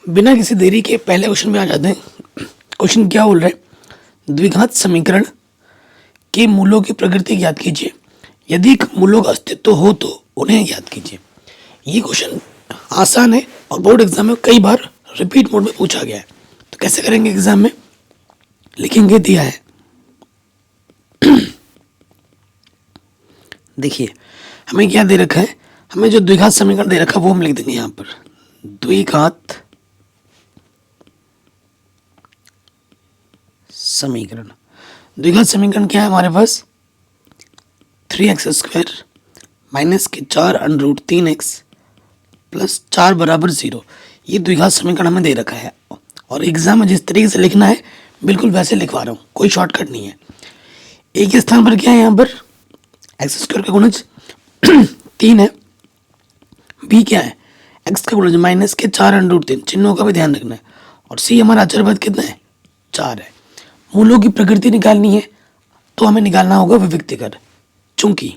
बिना किसी देरी के पहले क्वेश्चन में आ जाते हैं। क्वेश्चन क्या बोल रहा है, द्विघात समीकरण के मूलों की प्रकृति ज्ञात कीजिए, यदि मूलों का अस्तित्व हो तो उन्हें ज्ञात कीजिए। ये क्वेश्चन आसान है और बोर्ड एग्जाम में कई बार रिपीट मोड में पूछा गया है। तो कैसे करेंगे एग्जाम में, लिखेंगे दिया है। देखिए हमें क्या दे रखा है, हमें जो द्विघात समीकरण दे रखा है वो हम लिख देंगे यहाँ पर। द्विघात समीकरण, द्विघात समीकरण क्या है हमारे पास, 3x² माइनस के 4√3x प्लस 4 बराबर 0। ये द्विघात समीकरण हमें दे रखा है और एग्जाम में जिस तरीके से लिखना है बिल्कुल वैसे लिखवा रहा हूँ, कोई शॉर्टकट नहीं है। एक ही स्थान पर क्या है, यहाँ पर x² का गुणज 3 है, b क्या है x का गुणज माइनस के 4√3, चिन्हों का भी ध्यान रखना है। और c हमारा अचर पद कितना है, 4 है। मूलों की प्रकृति निकालनी है तो हमें निकालना होगा विविक्तिकर। चूंकि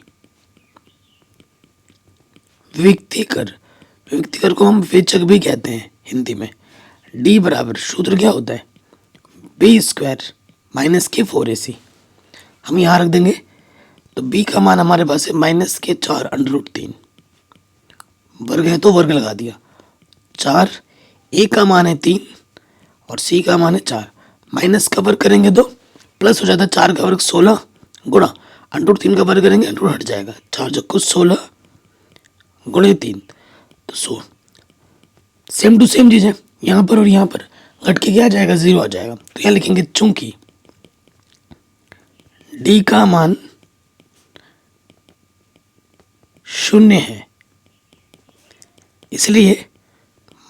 विविक्तिकर को हम विवेचक भी कहते हैं हिंदी में। d बराबर सूत्र क्या होता है, b² माइनस के 4ac। हम यहाँ रख देंगे तो b का मान हमारे पास है माइनस के 4√3, वर्ग है तो वर्ग लगा दिया। 4, a का मान है 3 और c का मान है 4। माइनस का वर्ग करेंगे तो प्लस हो जाता है, 4 का वर्ग 16 गुणा √3 का वर्ग करेंगे, √ हट जाएगा, 4 जो कुछ 16 गुणे 3 तो 100। सेम टू सेम चीज़ है यहाँ पर और यहाँ पर, घट के क्या आ जाएगा, 0 आ जाएगा। तो यहाँ लिखेंगे चूंकि d का मान 0 है इसलिए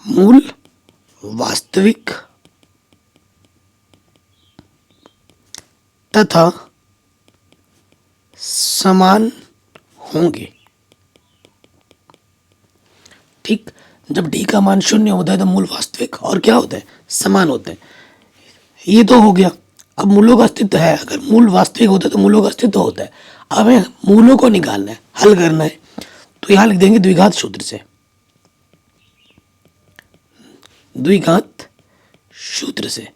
मूल वास्तविक तथा समान होंगे। ठीक, जब d का मान 0 होता है तो मूल वास्तविक और क्या होता है, समान होते हैं। ये तो हो गया। अब मूलों का अस्तित्व है, अगर मूल वास्तविक होता है तो मूलों का अस्तित्व होता है। अब हमें मूलों को निकालना है, हल करना है, तो यहाँ लिख देंगे द्विघात सूत्र से। द्विघात सूत्र से,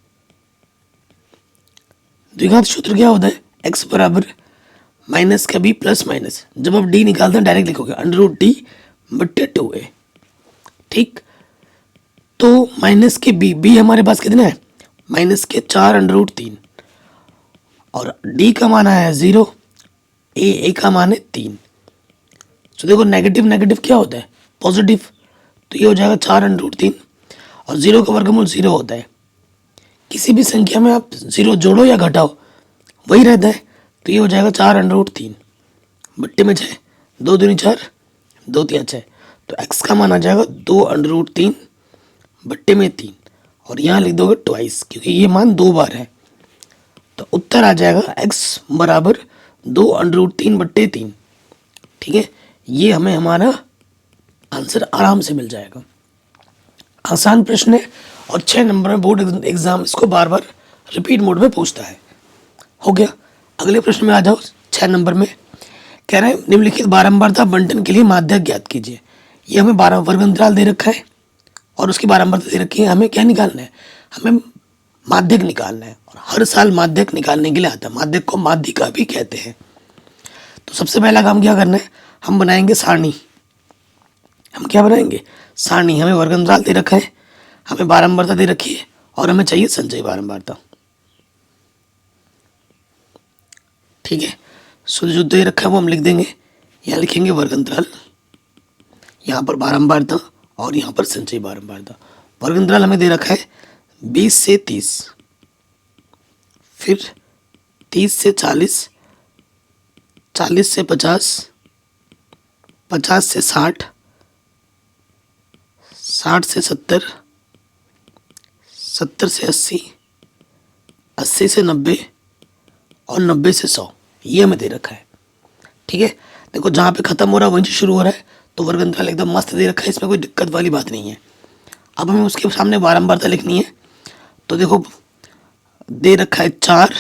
द्विघात सूत्र क्या होता है, x बराबर माइनस का b प्लस माइनस, जब आप d निकालते हैं डायरेक्ट लिखोगे √d बट्टे 2a। ठीक, तो माइनस के b हमारे पास कितना है, माइनस के 4√3 और d का मान आया है 0, a का मान है 3। तो देखो नेगेटिव नेगेटिव क्या होता है, पॉजिटिव, तो ये हो जाएगा 4√3 और 0 का वर्गमूल 0 होता है। किसी भी संख्या में आप 0 जोड़ो या घटाओ वही रहता है, तो ये हो जाएगा 4√3 बट्टे में 6, 2 दूनी 4, 2 तिया 6, तो x का मान आ जाएगा 2√3 बट्टे में 3 और यहाँ लिख दोगे ट्वाइस क्योंकि ये मान 2 बार है। तो उत्तर आ जाएगा x बराबर 2√3 बट्टे 3। ठीक है, ये हमें हमारा आंसर आराम से मिल जाएगा। आसान प्रश्न है और 6 नंबर में बोर्ड एग्जाम इसको बार बार रिपीट मोड में पूछता है। हो गया, अगले प्रश्न में आ जाओ। 6 नंबर में कह रहे हैं निम्नलिखित बारंबारता बंटन के लिए माध्यक ज्ञात कीजिए। ये हमें 12 वर्ग अंतराल दे रखा है और उसकी बारंबारता दे रखी है। हमें क्या निकालना है, हमें माध्यक निकालना है और हर साल माध्यक निकालने के लिए आता है। माध्यक को माध्यिका भी कहते हैं। तो सबसे पहला काम क्या करना है, हम बनाएंगे सारणी। हम क्या बनाएंगे, सारणी। हमें वर्ग अंतराल दे रखा है, हमें बारंबारता दे रखी है और हमें चाहिए संचयी बारंबारता। ठीक है, शुद्ध जो दे रखा है वो हम लिख देंगे। यहाँ लिखेंगे वर्ग अंतराल, यहाँ पर बारंबारता और यहाँ पर संचयी बारंबारता। वर्ग अंतराल हमें दे रखा है 20 से 30, फिर 30 से 40, 40 से 50, 50 से 60, 60 से 70, 70 से 80, 80 से 90 और 90 से 100। ये हमें दे रखा है। ठीक है, देखो जहाँ पे ख़त्म हो रहा है वहीं से शुरू हो रहा है, तो वर्ग अंतराल एकदम मस्त दे रखा है, इसमें कोई दिक्कत वाली बात नहीं है। अब हमें उसके सामने बारंबारता लिखनी है, तो देखो दे रखा है 4,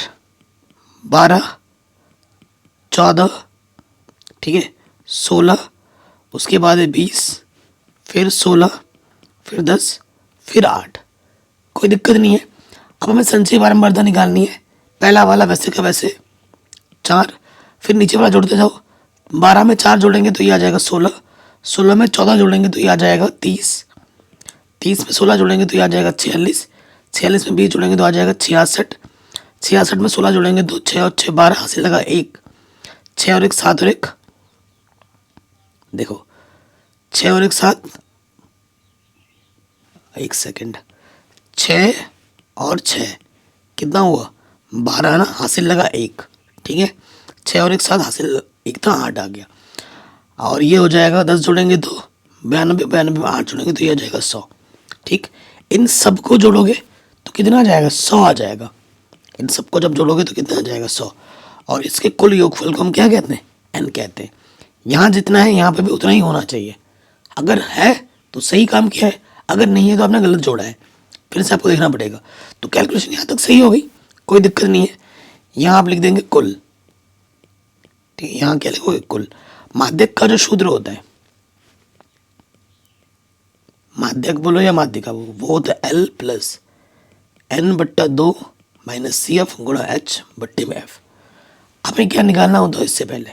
12, 14, ठीक है, 16, उसके बाद है 20, फिर 16, फिर 10, फिर 8, कोई दिक्कत नहीं है। अब हमें संचयी बारंबारता निकालनी है। पहला वाला वैसे का वैसे 4, फिर नीचे वाला जोड़ते जाओ। 12 में 4 जोड़ेंगे तो ये आ जाएगा 16, 16 में 14 जोड़ेंगे तो ये आ जाएगा 30, 30 में 16 जोड़ेंगे तो ये आ जाएगा 46, 46 में 20 जोड़ेंगे तो आ जाएगा 66, 66 में 16 जोड़ेंगे तो 6 और 6 12, हासिल लगा 1, 6 और 1 7 और 1 देखो 6 और 1 7, 1 सेकेंड, 6 और 6 कितना हुआ 12 ना, हासिल लगा 1, ठीक है। 6 और 1 7 हासिल 1 था, 8 आ गया। और ये हो जाएगा 10 जोड़ेंगे तो 92, 92 में 8 जोड़ेंगे तो ये आ जाएगा 100, ठीक। इन सबको जोड़ोगे तो कितना आ जाएगा 100 आ जाएगा। इन सबको जब जोड़ोगे तो कितना आ जाएगा 100। और इसके कुल योगफल को हम क्या कहते हैं, n कहते हैं। यहाँ जितना है यहाँ पे भी उतना ही होना चाहिए। अगर है तो सही काम किया है, अगर नहीं है तो आपने गलत जोड़ा है, फिर से आपको देखना पड़ेगा। तो कैलकुलेशन यहाँ तक सही हो गई, कोई दिक्कत नहीं है। यहाँ आप लिख देंगे कुल, ठीक है। यहाँ क्या लिखोगे कुल। माध्यक का जो शूद्र होता है, माध्यक बोलो या माध्यिका वो होता है L plus N/2 minus CF गुणा H बट्टे में F। हमें क्या निकालना होता है, इससे पहले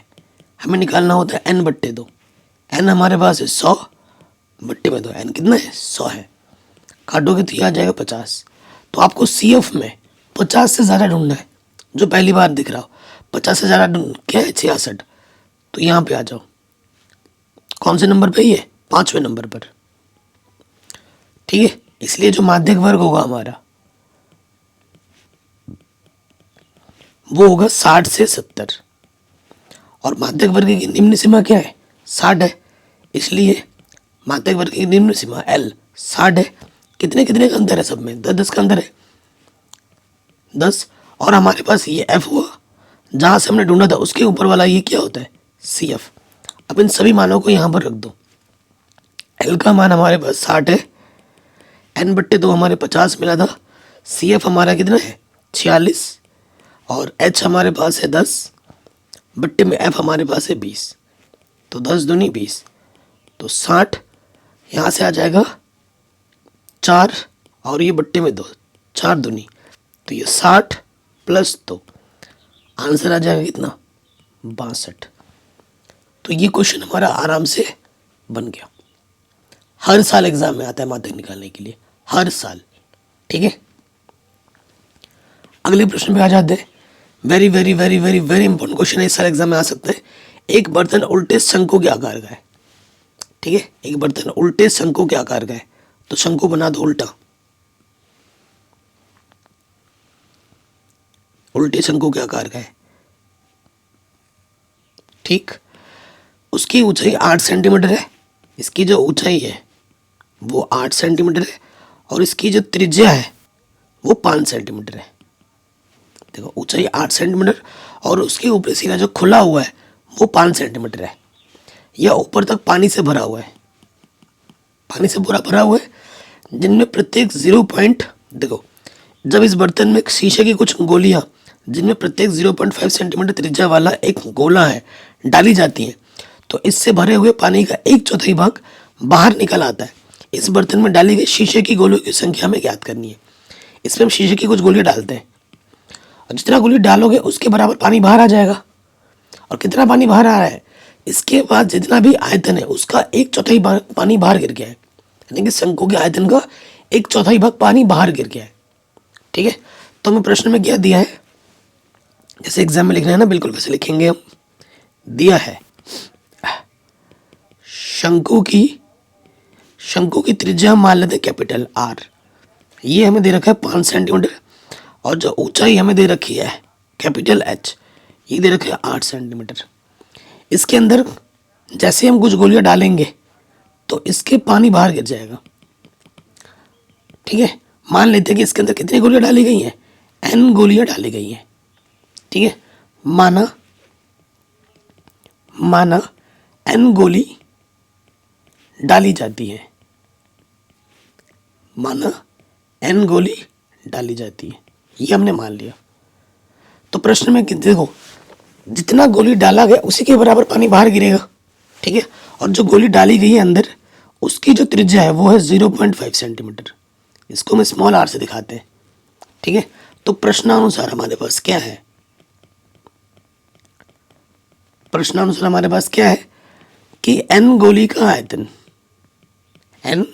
हमें निकालना होता है N/2। N हमारे पास है 100 बट्टे में 2, N कितना है 100 है, काटोगे तो ये आ जाएगा 50। तो आपको CF में 50 से ज़्यादा ढूंढना है, जो पहली बार दिख रहा हो 50 से ज़्यादा ढूंढ क्या है 66। तो यहाँ पे आ जाओ, कौन से नंबर पे, ये 5वें नंबर पर, ठीक है। इसलिए जो माध्यक वर्ग होगा हमारा वो होगा 60 से 70, और माध्यक वर्ग की निम्न सीमा क्या है 60 है, इसलिए माध्यक वर्ग की निम्न सीमा L 60 है। कितने कितने का अंतर है सब में, 10 10 का अंतर है 10। और हमारे पास ये F हुआ, जहाँ से हमने ढूंढा था उसके ऊपर वाला ये क्या होता है CF। अब इन सभी मानों को यहाँ पर रख दो। L का मान हमारे पास 60 है, N/2 हमारे 50 मिला था, CF हमारा कितना है 46, और H हमारे पास है 10 बट्टे में F हमारे पास है 20। तो 10 दूनी 20, तो 60 यहाँ से आ जाएगा 4, और ये बट्टे में 2, 4 दूनी, तो ये 60 प्लस 2, आंसर आ जाएगा कितना 62। तो ये क्वेश्चन हमारा आराम से बन गया। हर साल एग्जाम में आता है माध्यक निकालने के लिए, हर साल, ठीक है। अगले प्रश्न पे आ जाते हैं। Very very very very very important question है, इस साल एग्जाम में आ सकते हैं। एक बर्तन उल्टे शंकु के आकार का है, ठीक है। एक बर्तन उल्टे शंकु के आकार का है, तो शंकु बना दो उल्टा, उल्टे शंकु के आकार का है, ठीक। उसकी ऊंचाई 8 सेंटीमीटर है, इसकी जो ऊंचाई है वो 8 सेंटीमीटर है, और इसकी जो त्रिज्या है वो 5 सेंटीमीटर है। देखो ऊंचाई 8 सेंटीमीटर और उसके ऊपर सिरा जो खुला हुआ है वो 5 सेंटीमीटर है। यह ऊपर तक पानी से भरा हुआ है, पानी से पूरा भरा हुआ है, जिनमें प्रत्येक 0 पॉइंट, देखो जब इस बर्तन में शीशे की कुछ गोलियां जिनमें प्रत्येक 0.5 सेंटीमीटर त्रिज्या वाला एक गोला है डाली जाती है, तो इससे भरे हुए पानी का 1/4 भाग बाहर निकल आता है। इस बर्तन में डाली गई शीशे की गोलियों की संख्या हमें ज्ञात करनी है। इसमें हम शीशे की कुछ गोलियां डालते हैं, और जितना गोली डालोगे उसके बराबर पानी बाहर आ जाएगा। और कितना पानी बाहर आ रहा है, इसके बाद जितना भी आयतन है उसका 1/4 भाग पानी बाहर गिर गया है, यानी कि शंकु के आयतन का 1/4 भाग पानी बाहर गिर गया है, ठीक है। तो हमें प्रश्न में क्या दिया है, जैसे एग्जाम में लिखना है ना, बिल्कुल वैसे लिखेंगे हम। दिया है शंकु की त्रिज्या मान लेते हैं कैपिटल R, ये हमें दे रखा है 5 सेंटीमीटर, और जो ऊंचाई हमें दे रखी है कैपिटल H, ये दे रखा है 8 सेंटीमीटर। इसके अंदर जैसे हम कुछ गोलियां डालेंगे तो इसके पानी बाहर गिर जाएगा, ठीक है। मान लेते हैं कि इसके अंदर कितनी गोलियां डाली गई हैं, N गोलियां डाली गई हैं, ठीक है। माना N गोली डाली जाती है, माना N गोली डाली जाती है, ये हमने मान लिया। तो प्रश्न में देखो जितना गोली डाला गया उसी के बराबर पानी बाहर गिरेगा, ठीक है। और जो गोली डाली गई है अंदर उसकी जो त्रिज्या है वो है 0.5 सेंटीमीटर, इसको हम स्मॉल आर से दिखाते हैं, ठीक है। तो प्रश्नानुसार हमारे पास क्या है, प्रश्नानुसार हमारे पास क्या है कि एन गोली का आयतन, एन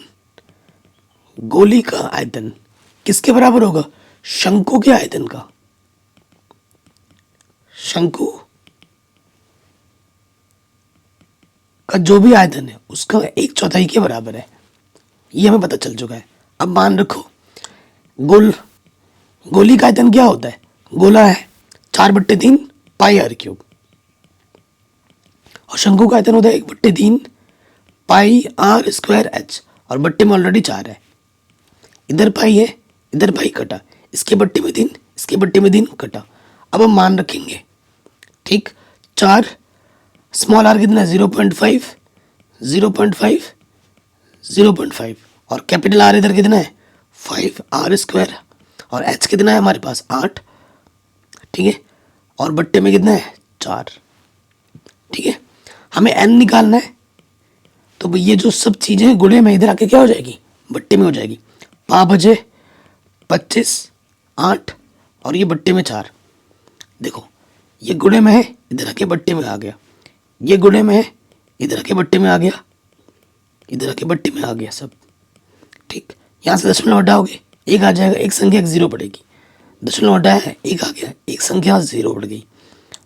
गोली का आयतन किसके बराबर होगा, शंकु के आयतन का, शंकु का जो भी आयतन है उसका 1/4 के बराबर है, ये हमें पता चल चुका है। अब मान रखो गोली का आयतन क्या होता है, गोला है 4/3 पाई आर क्यूब, और शंकु का आयतन होता है 1/3 पाई आर स्क्वायर एच, और बट्टे में ऑलरेडी 4 है, इधर पाई है इधर पाई कटा, इसके बट्टे में 3 इसके बट्टे में 3 कटा। अब हम मान रखेंगे, ठीक, 4 स्मॉल आर कितना है 0.5 0.5 0.5, और कैपिटल आर इधर कितना है 5 आर स्क्वायर, और एच कितना है हमारे पास 8, ठीक है, और बट्टे में कितना है 4, ठीक है। हमें एन निकालना है, तो ये जो सब चीज़ें गुणे में इधर आके क्या हो जाएगी, बट्टे में हो जाएगी। 5 बजे 25 8, और ये बट्टे में 4, देखो ये गुणे में है इधर आके बट्टे में आ गया, ये गुणे में है इधर आके बट्टे में आ गया, इधर आके बट्टे में आ गया सब, ठीक। यहाँ से दशमलव हटाओगे एक आ जाएगा, एक संख्या 0 पड़ेगी, दशमलव हटाया एक आ गया, एक संख्या 0 पड़ गई,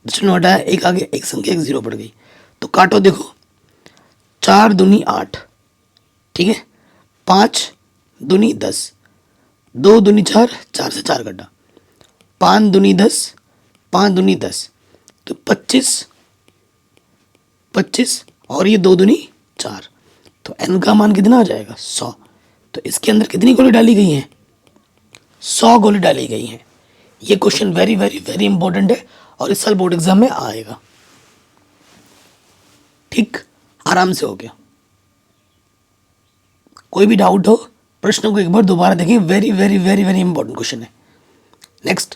दशमलव हटाया एक आ गया, एक संख्या 0 पड़ गई। तो काटो, देखो 4 दूनी 8, ठीक है, 5 दूनी 10, 2 दूनी 4, 4 से 4 कटा, 5 दूनी 10, 5 दूनी 10, तो 25 25, और ये 2 दूनी 4, तो n का मान कितना आ जाएगा 100। तो इसके अंदर कितनी गोली डाली गई हैं, 100 गोली डाली गई हैं। ये question very very very important है, और इस साल बोर्ड एग्जाम में आएगा, ठीक, आराम से हो गया। कोई भी डाउट हो प्रश्नों को एक बार दोबारा देखें, very very very very important question है। नेक्स्ट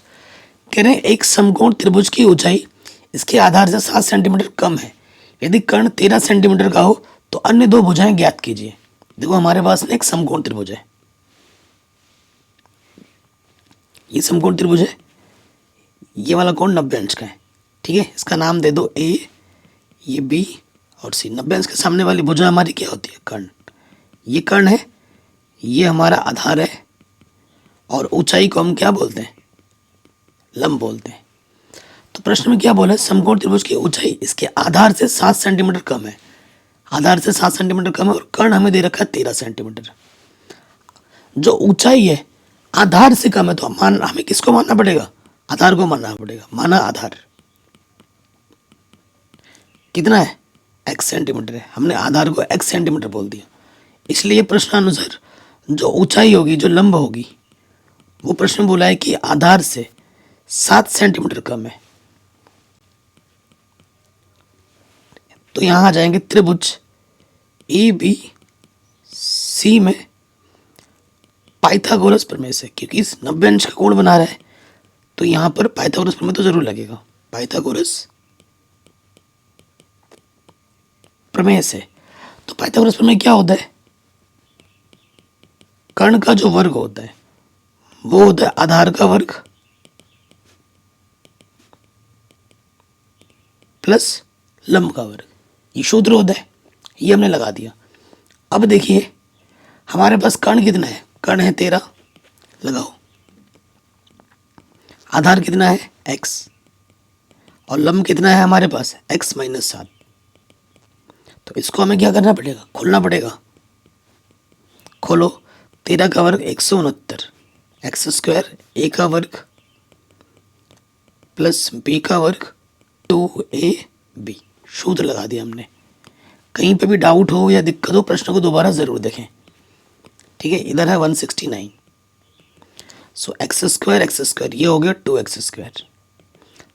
कह रहे हैं एक समकोण त्रिभुज की ऊंचाई इसके आधार से 7 सेंटीमीटर कम है, यदि कर्ण 13 सेंटीमीटर का हो तो अन्य 2 भुजाएं ज्ञात कीजिए। देखो हमारे पास में एक समकोण त्रिभुज है, ये समकोण त्रिभुज है, ये वाला कोण 90 अंश का है, ठीक है। इसका नाम दे दो ए, ये बी और सी। 90 अंश के सामने वाली भुजा हमारी क्या होती है, कर्ण। ये कर्ण है, ये हमारा आधार है, और ऊंचाई को हम क्या बोलते हैं, लंब बोलते हैं। तो प्रश्न में क्या बोला है, समकोण त्रिभुज की ऊंचाई इसके आधार से 7 सेंटीमीटर कम है, आधार से 7 सेंटीमीटर कम है, और कर्ण हमें दे रखा है 13 सेंटीमीटर। जो ऊंचाई है आधार से कम है, तो हमें किसको मानना पड़ेगा, आधार को मानना पड़ेगा। माना आधार कितना है, x सेंटीमीटर है, हमने आधार को x सेंटीमीटर बोल दिया, इसलिए प्रश्नानुसार जो ऊंचाई होगी, जो लंब होगी, वो प्रश्न में बोला है कि आधार से 7 सेंटीमीटर कम है। तो यहां आ जाएंगे त्रिभुज ए बी सी में पाइथागोरस प्रमेय से, क्योंकि इस 90 अंश का कोण बना रहा है, तो यहां पर पाइथागोरस प्रमेय तो जरूर लगेगा, पाइथागोरस प्रमेय से। तो पाइथागोरस प्रमेय क्या होता है, कर्ण का जो वर्ग होता है वो होता है आधार का वर्ग प्लस लंब का वर्ग, ये सूत्र होता है, ये हमने लगा दिया। अब देखिए हमारे पास कर्ण कितना है, कर्ण है 13, लगाओ, आधार कितना है x, और लंब कितना है हमारे पास x-7। तो इसको हमें क्या करना पड़ेगा, खोलना पड़ेगा। खोलो, 13 का वर्ग 169, एक्स स्क्वायर a का वर्ग प्लस b का वर्ग 2ab, सूत्र लगा दिया हमने। कहीं पे भी डाउट हो या दिक्कत हो प्रश्न को दोबारा ज़रूर देखें, ठीक है। इधर है 169, सो एक्स स्क्वायर ये हो गया 2x स्क्वायर,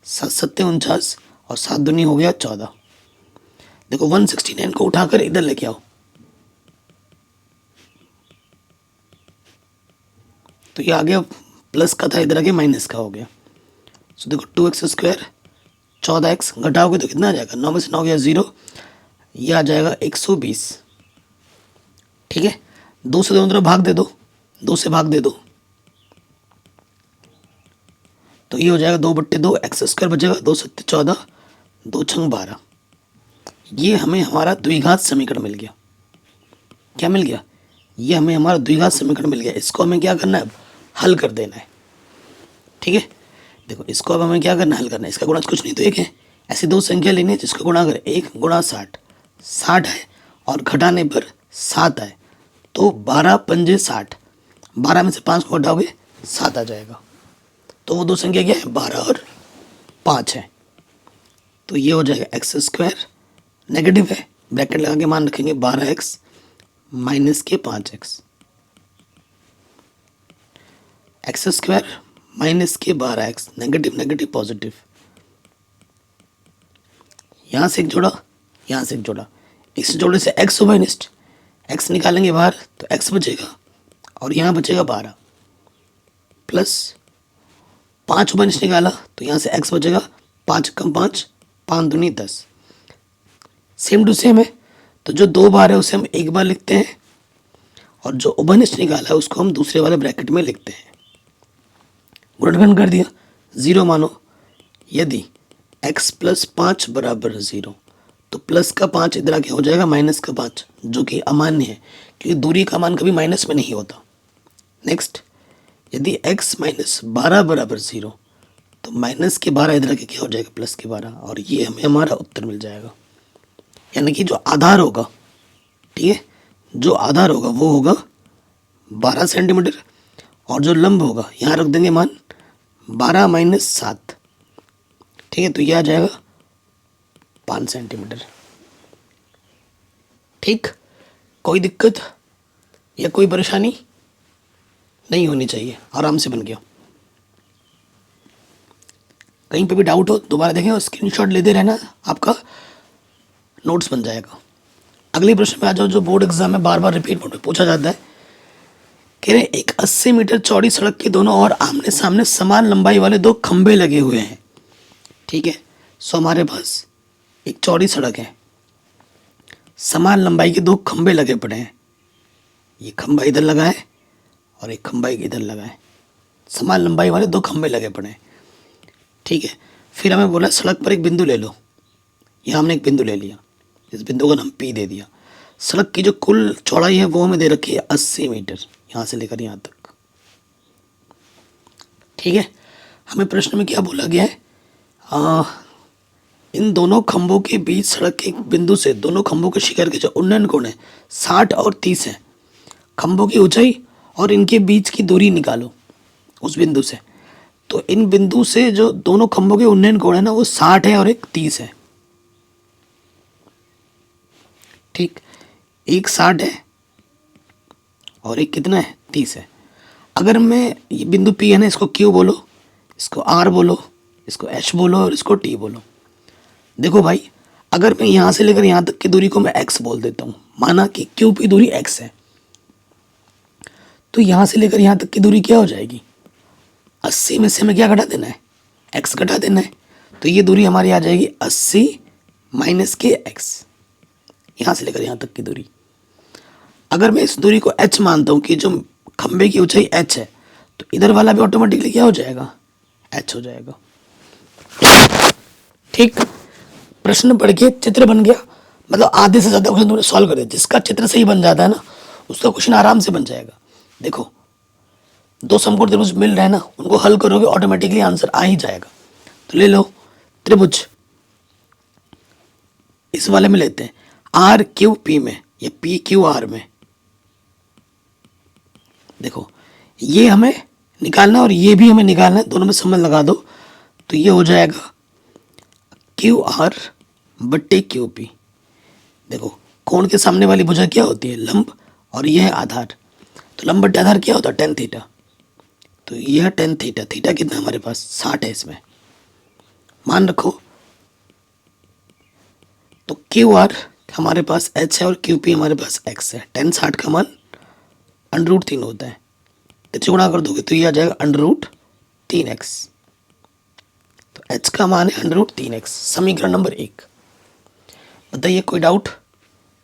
7 49, और 7 दूनी हो गया 14। देखो 169 को उठाकर इधर लेके आओ, तो ये आ गया प्लस का था, इधर आके माइनस का हो गया। सो देखो 2x स्क्वायर 14x घटाओगे तो कितना आ जाएगा, 9 में से 9 गया 0, ये आ जाएगा 120, ठीक है। 2 से दोनों तरफ भाग दे दो, 2 से भाग दे दो तो ये हो जाएगा 2/2 एक्स स्क्वायर बचेगा, 2 सत्ते 14, 2 छंग 12। ये हमें हमारा द्विघात समीकरण मिल गया। क्या मिल गया? ये हमें हमारा द्विघात समीकरण मिल गया। इसको हमें क्या करना है? अब हल कर देना है। ठीक है, देखो इसको अब हमें क्या करना है? हल करना है। इसका गुणा कुछ नहीं तो 1 है। ऐसी 2 संख्या लेनी है जिसका गुणा अगर 1 गुणा 60, 60 है और घटाने पर 7 है तो 12 पंजे 60, 12 में से 5 को घटाओगे 7 आ जाएगा। तो वो 2 संख्या क्या है? 12 और 5 है। तो ये हो जाएगा एक्स स्क्वायर, नेगेटिव है, ब्रैकेट लगा के मान रखेंगे 12x माइनस के 5x, एक्स स्क्वायर माइनस के 12x, नेगेटिव नेगेटिव पॉजिटिव, यहाँ से एक जोड़ा, यहाँ से एक जोड़ा, इस जोड़े से x होगा निष्ठ, x निकालेंगे बाहर तो x बचेगा और यहाँ बचेगा 12 प्लस 5 ऊपर निष्ठ निकाला तो यहाँ से x बचेगा 5 कम 5, 5 दूनी 10। सेम टू सेम है तो जो 2 बार है उसे हम एक बार लिखते हैं और जो उभयनिष्ठ निकाला है उसको हम दूसरे वाले ब्रैकेट में लिखते हैं। गुणनखंड कर दिया, 0 मानो। यदि x प्लस 5 बराबर 0 तो प्लस का 5 इधर आके हो जाएगा माइनस का 5, जो कि अमान्य है क्योंकि दूरी का मान कभी माइनस में नहीं होता। नेक्स्ट, यदि x माइनस 12 बराबर 0 तो माइनस के 12 इधर आके क्या हो जाएगा? प्लस के 12, और ये हमें हमारा उत्तर मिल जाएगा। यानी कि जो आधार होगा, ठीक है, जो आधार होगा वो होगा 12 सेंटीमीटर और जो लंब होगा यहाँ रख देंगे मान 12 माइनस 7, ठीक है, तो ये आ जाएगा 5 सेंटीमीटर। ठीक, कोई दिक्कत या कोई परेशानी नहीं होनी चाहिए, आराम से बन गया। कहीं पे भी डाउट हो दोबारा देखें और स्क्रीनशॉट लेते रहना, आपका नोट्स बन जाएगा। अगले प्रश्न में आ जाओ जो बोर्ड एग्जाम में बार बार रिपीट मोड में पूछा जाता है। कह रहे एक 80 मीटर चौड़ी सड़क के दोनों ओर आमने सामने समान लंबाई वाले 2 खंबे लगे हुए हैं। ठीक है, सो हमारे पास एक चौड़ी सड़क है, समान लंबाई के 2 खंबे लगे पड़े हैं। ये खंबा इधर लगा है और एक खंबा इधर लगा है, समान लंबाई वाले 2 खंबे लगे पड़े हैं। ठीक है, फिर हमें बोला सड़क पर एक बिंदु ले लो। यहाँ हमने एक बिंदु ले लिया, इस बिंदु का नाम P दे दिया। सड़क की जो कुल चौड़ाई है वो हमें दे रखी है 80 मीटर, यहाँ से लेकर यहाँ तक। ठीक है, हमें प्रश्न में क्या बोला गया है? इन दोनों खंभों के बीच सड़क के एक बिंदु से दोनों खंभों के शिखर के जो उन्नयन कोण है 60 और 30 है। खंभों की ऊंचाई और इनके बीच की दूरी निकालो उस बिंदु से। तो इन बिंदु से जो दोनों खंभों के उन्नयन कोण है ना वो 60 है और एक 30 है। ठीक, एक 60 है और एक कितना है? 30 है। अगर मैं ये बिंदु P है ना, इसको Q बोलो, इसको R बोलो, इसको H बोलो और इसको T बोलो। देखो भाई, अगर मैं यहाँ से लेकर यहाँ तक की दूरी को मैं x बोल देता हूँ, माना कि QP दूरी x है, तो यहाँ से लेकर यहाँ तक की दूरी क्या हो जाएगी? 80 में से हमें क्या घटा देना है? x घटा देना है। तो ये दूरी हमारी आ जाएगी 80 माइनस के x, यहाँ से लेकर यहाँ तक की दूरी। अगर मैं इस दूरी को h मानता हूँ कि जो खंबे की ऊंचाई h है, तो इधर वाला भी ऑटोमेटिकली क्या हो जाएगा? h हो जाएगा। ठीक, प्रश्न पढ़ के चित्र बन गया, मतलब आधे से ज़्यादा क्वेश्चन तुमने सॉल्व कर दिया। जिसका चित्र सही बन जाता है ना उसका क्वेश्चन आराम से बन जाएगा। देखो 2 समकोण त्रिभुज मिल रहे हैं ना, उनको हल करोगे ऑटोमेटिकली आंसर आ ही जाएगा। तो ले लो त्रिभुज, इस वाले में लेते हैं आर क्यू पी में या पी क्यू आर में। देखो ये हमें निकालना है और ये भी हमें निकालना है, दोनों में संबंध लगा दो तो ये हो जाएगा क्यू आर बट्टे क्यू पी। देखो कोण के सामने वाली भुजा क्या होती है? लंब, और यह है आधार। तो लंब बट्टे आधार क्या होता है? tan theta. तो यह tan थीटा, थीटा कितना हमारे पास? 60 है इसमें, मान रखो। तो क्यू आर हमारे पास h है और क्यू पी हमारे पास x है। tan 60 का मान √3 होता है, तो गुणा कर दोगे तो ये आ जाएगा √3x। तो h का मान है √3x, समीकरण नंबर 1। बताइए कोई डाउट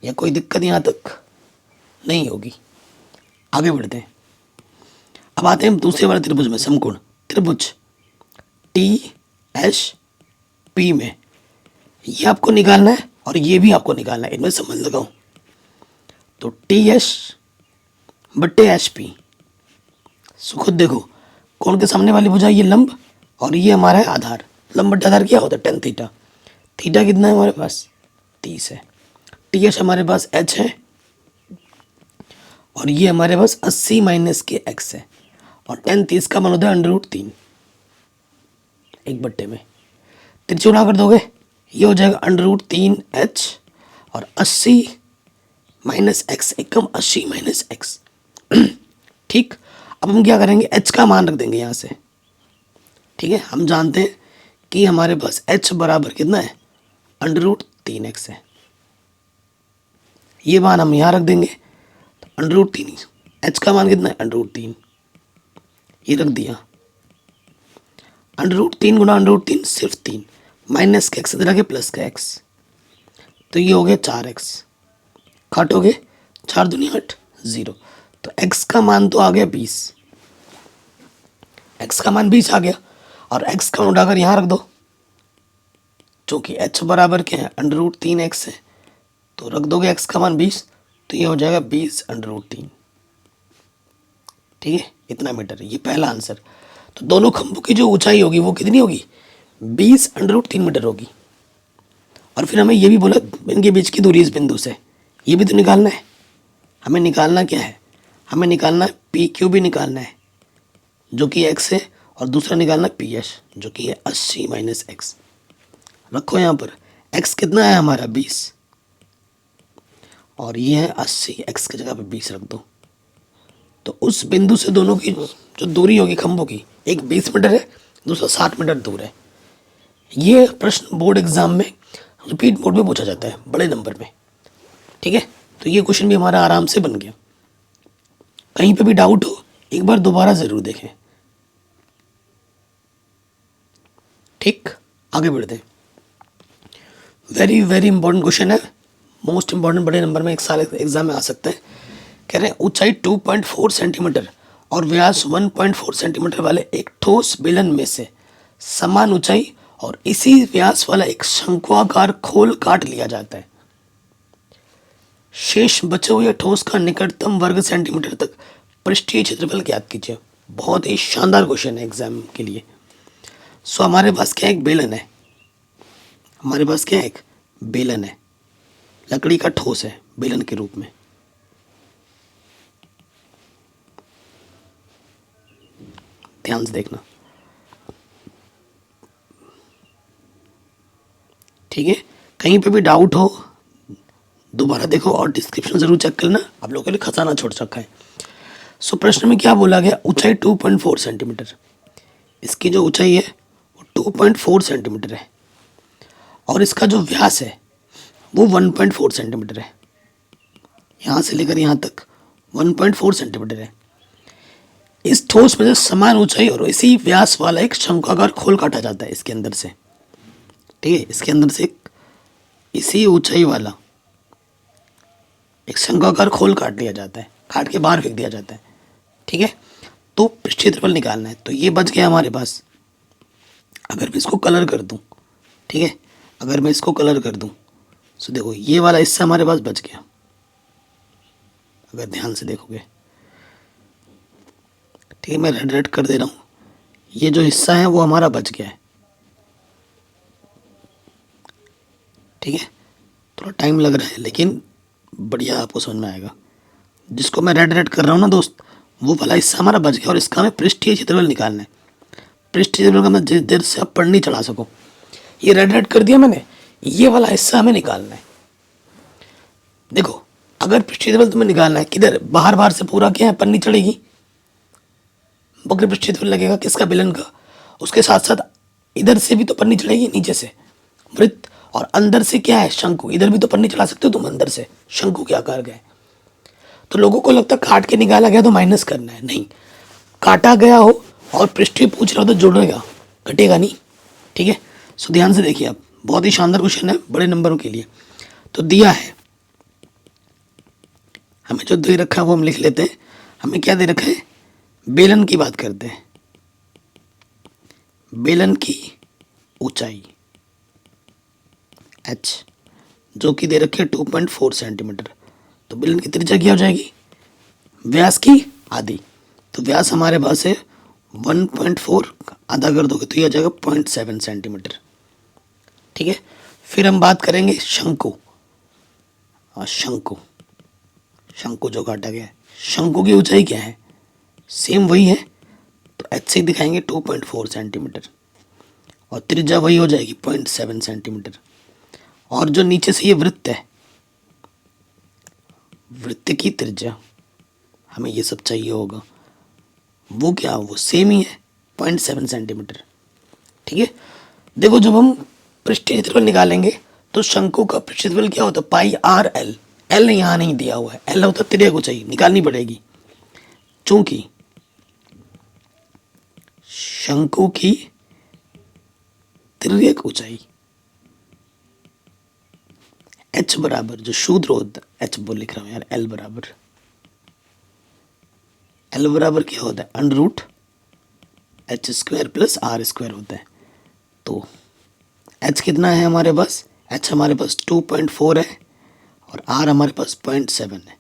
या कोई दिक्कत यहाँ तक नहीं होगी? आगे बढ़ते हैं। अब आते हैं दूसरे वाले त्रिभुज में, समकोण त्रिभुज टी एच पी में। ये आपको निकालना है और ये भी आपको निकालना है, इनमें संबंध लगाओ। तो टी एच बट्टे एच पी, सो खुद देखो कोण के सामने वाली भुजा ये लंब और ये हमारा है आधार। लंब बट्टे आधार क्या होता है? Tan theta. थीटा कितना है हमारे पास? 30 है। टी एच हमारे पास एच है और ये हमारे पास 80 माइनस के एक्स है और टेन 30 का मान होता है √3 एक बट्टे में। तिरछे गुणा कर दोगे ये हो जाएगा √3 एच और 80 माइनस एक्स, एक कम 80 माइनस एक्स। ठीक, अब हम क्या करेंगे, एच का मान रख देंगे यहाँ से। ठीक है, हम जानते हैं कि हमारे पास एच बराबर कितना है? √3 एक्स है। ये मान हम यहाँ रख देंगे, तो √3 एच का मान कितना है? √3, ये रख दिया। √3 गुणा √3 सिर्फ 3 माइनस का एक्स इधर आगे प्लस का एक्स, तो ये हो गया 4x। काटोगे 4 दूनी 8 0, तो x का मान तो आ गया 20। x का मान 20 आ गया और x का मान उठाकर यहाँ रख दो, चूँकि h बराबर क्या है? √3 x है, तो रख दोगे x का मान 20, तो ये हो जाएगा 20 √3। ठीक है, इतना मीटर, ये पहला आंसर। तो दोनों खंभों की जो ऊंचाई होगी वो कितनी होगी? 20 √3 मीटर होगी। और फिर हमें ये भी बोला इनके बीच की दूरी इस बिंदु से, ये भी तो निकालना है। हमें निकालना क्या है? हमें निकालना है पी क्यू भी निकालना है जो कि x है, और दूसरा निकालना है पी एच जो कि है 80 माइनस एक्स। रखो यहाँ पर x कितना है हमारा? 20 और ये है 80, x की जगह पे 20 रख दो। तो उस बिंदु से दोनों की जो दूरी होगी खंभों की, एक 20 मीटर है, दूसरा 60 मीटर दूर है। ये प्रश्न बोर्ड एग्जाम में रिपीट मोड में पूछा जाता है बड़े नंबर में। ठीक है, तो ये क्वेश्चन भी हमारा आराम से बन गया। कहीं पे भी डाउट हो एक बार दोबारा ज़रूर देखें। ठीक, आगे बढ़ते हैं। वेरी वेरी इंपॉर्टेंट क्वेश्चन है, मोस्ट इंपॉर्टेंट, बड़े नंबर में एक साल एग्जाम में आ सकता है। कह रहे हैं ऊंचाई 2.4 सेंटीमीटर और व्यास 1.4 सेंटीमीटर वाले एक ठोस बेलन में से समान ऊंचाई और इसी व्यास वाला एक शंक्वाकार खोल काट लिया जाता है। शेष बचे हुए ठोस का निकटतम वर्ग सेंटीमीटर तक पृष्ठीय क्षेत्रफल ज्ञात कीजिए। बहुत ही शानदार क्वेश्चन है एग्जाम के लिए। सो हमारे पास क्या एक बेलन है, हमारे पास क्या एक बेलन है, लकड़ी का ठोस है बेलन के रूप में। ध्यान से देखना, ठीक है। कहीं पे भी डाउट हो दोबारा देखो और डिस्क्रिप्शन जरूर चेक करना, आप लोगों के लिए खजाना छोड़ रखा है। सो प्रश्न में क्या बोला गया? ऊंचाई 2.4 सेंटीमीटर, इसकी जो ऊंचाई है वो 2.4 सेंटीमीटर है और इसका जो व्यास है वो 1.4 सेंटीमीटर है। यहाँ से लेकर यहाँ तक 1.4 सेंटीमीटर है। इस ठोस में से समान ऊंचाई और इसी व्यास वाला एक शंक्वाकार खोल काटा जाता है इसके अंदर से। ठीक है, इसके अंदर से इसी ऊंचाई वाला एक शंक्वाकार खोल काट लिया जाता है, काट के बाहर फेंक दिया जाता है। ठीक है, तो पृष्ठीय क्षेत्रफल निकालना है। तो ये बच गया हमारे पास। अगर मैं इसको कलर कर दूं, ठीक है, अगर मैं इसको कलर कर दूं तो देखो ये वाला हिस्सा हमारे पास बच गया। अगर ध्यान से देखोगे, ठीक है, मैं रेड रेड कर दे रहा हूँ, ये जो हिस्सा है वो हमारा बच गया है। ठीक है, थोड़ा टाइम लग रहा है लेकिन बढ़िया आपको समझ में आएगा। जिसको मैं रेड रेड कर रहा हूँ ना दोस्त, वो वाला हिस्सा हमारा बच गया और इसका हमें पृष्ठीय क्षेत्रफल निकालना है। पृष्ठीय क्षेत्रफल का मैं जिस देर से आप पढ़ नहीं चढ़ा सको, ये रेड रेड कर दिया मैंने, ये वाला हिस्सा हमें निकालना है। देखो अगर पृष्ठीय क्षेत्रफल तुम्हें निकालना है, किधर बाहर बाहर से पूरा क्या है पन्नी चढ़ेगी, वक्र पृष्ठीय क्षेत्रफल लगेगा किसका? बेलन का। उसके साथ साथ इधर से भी तो पन्नी चढ़ेगी नीचे से वृत्त, और अंदर से क्या है? शंकु। इधर भी तो पन्नी चढ़ा सकते हो तुम अंदर से, शंकु के आकार का है। तो लोगों को लगता है काट के निकाला गया तो माइनस करना है, नहीं, काटा गया हो और पृष्ठीय पूछ रहा हो तो जोड़ेगा, घटेगा नहीं। ठीक है, सो ध्यान से देखिए आप, बहुत ही शानदार क्वेश्चन है बड़े नंबरों के लिए। तो दिया है हमें, जो दे रखा है वो हम लिख लेते हैं। हमें क्या दे रखा है? बेलन की बात करते हैं। बेलन की ऊंचाई h जो कि दे रखी है 2.4 सेंटीमीटर। तो बेलन की त्रिज्या क्या हो जाएगी? व्यास की आधी। तो व्यास हमारे पास है 1.4, आधा कर दोगे तो ये आ जाएगा 0.7 सेंटीमीटर। ठीक है, फिर हम बात करेंगे शंकु। शंकु शंकु जो काटा गया है, शंकु की ऊंचाई क्या है? सेम वही है, तो एच से दिखाएंगे 2.4 सेंटीमीटर और त्रिज्या वही हो जाएगी 0.7 सेंटीमीटर। और जो नीचे से ये वृत्त है, वृत्त की त्रिज्या हमें ये सब चाहिए होगा, वो क्या, वो सेम ही है 0.7 सेंटीमीटर। ठीक है, देखो जब हम पृष्ठीय क्षेत्रफल निकालेंगे तो शंकु का पृष्ठीय क्षेत्रफल क्या होता है? पाई आर एल। एल यहाँ नहीं दिया हुआ है, एल होता त्रिज्या को चाहिए, निकालनी पड़ेगी। चूंकि शंकु की तिर्यक ऊंचाई h बराबर, जो शूद्र होता है, h बोल लिख रहा हूं यार, l बराबर क्या होता है? Under root H square plus R square होता है। तो h कितना है हमारे पास? h हमारे पास 2.4 है और r हमारे पास 0.7 है।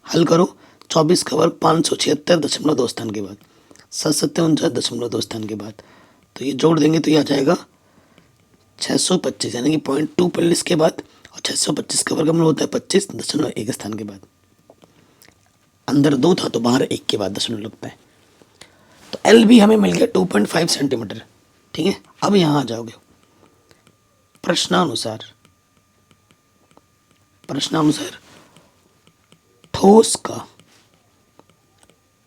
हल करो, 24 का वर्ग 576.2 स्थान के बाद, 749.2 स्थान के बाद, तो ये जोड़ देंगे तो ये आ जाएगा 625, यानी कि 0.2 के बाद, और 625 का वर्गमूल होता है 25.1 स्थान के बाद। अंदर 2 था तो बाहर 1 के बाद दशमलव लगता है। तो एल भी हमें मिल गया 2.5 सेंटीमीटर। ठीक है, अब यहाँ आ जाओगे। प्रश्नानुसार ठोस का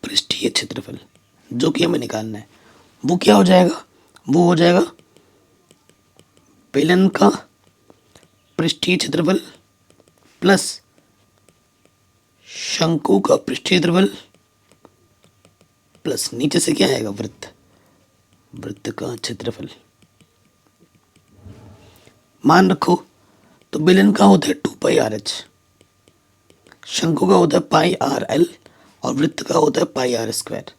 पृष्ठीय क्षेत्रफल जो कि हमें निकालना है, वो क्या हो जाएगा? वो हो जाएगा बेलन का पृष्ठीय क्षेत्रफल प्लस शंकु का पृष्ठीय क्षेत्रफल प्लस नीचे से क्या आएगा? वृत्त का क्षेत्रफल। मान रखो तो बेलन का होता है 2 पाई आर एच, शंकु का होता है पाई आर एल और वृत्त का होता है पाई आर स्क्वायर।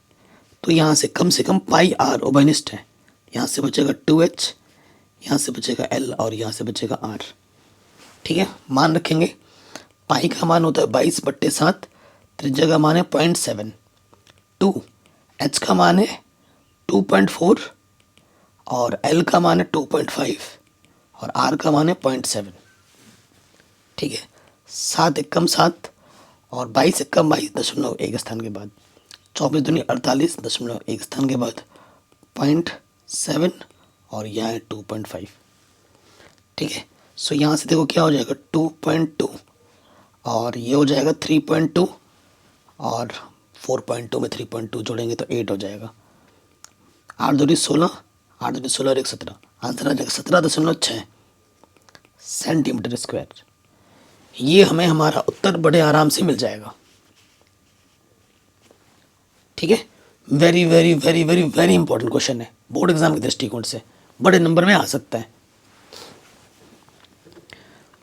तो यहाँ से कम पाई आर उभयनिष्ठ है, यहाँ से बचेगा 2h, यहाँ से बचेगा l और यहाँ से बचेगा r। ठीक है, मान रखेंगे। पाई का मान होता है 22/7, त्रिज्या का मान है 0.7, 2 h का मान है 2.4 और l का मान है 2.5 और r का मान है 0.7। ठीक है, 7 एकम 7 और 22 एकम 22.1 स्थान के बाद, 24 दूनी 48.1 स्थान के बाद 0.7 और यह है 2.5। ठीक है, सो यहाँ से देखो क्या हो जाएगा 2.2 और ये हो जाएगा 3.2 और 4.2 में 3.2 जोड़ेंगे तो 8 हो जाएगा। 8 दूनी 16, 8 दूनी 16 और 1 17, आंसर आ जाएगा 17.6 सेंटीमीटर स्क्वायर। ये हमें हमारा उत्तर बड़े आराम से मिल जाएगा। ठीक है, very very very very very important question है, बोर्ड एग्जाम के दृष्टिकोण से बड़े नंबर में आ सकता है।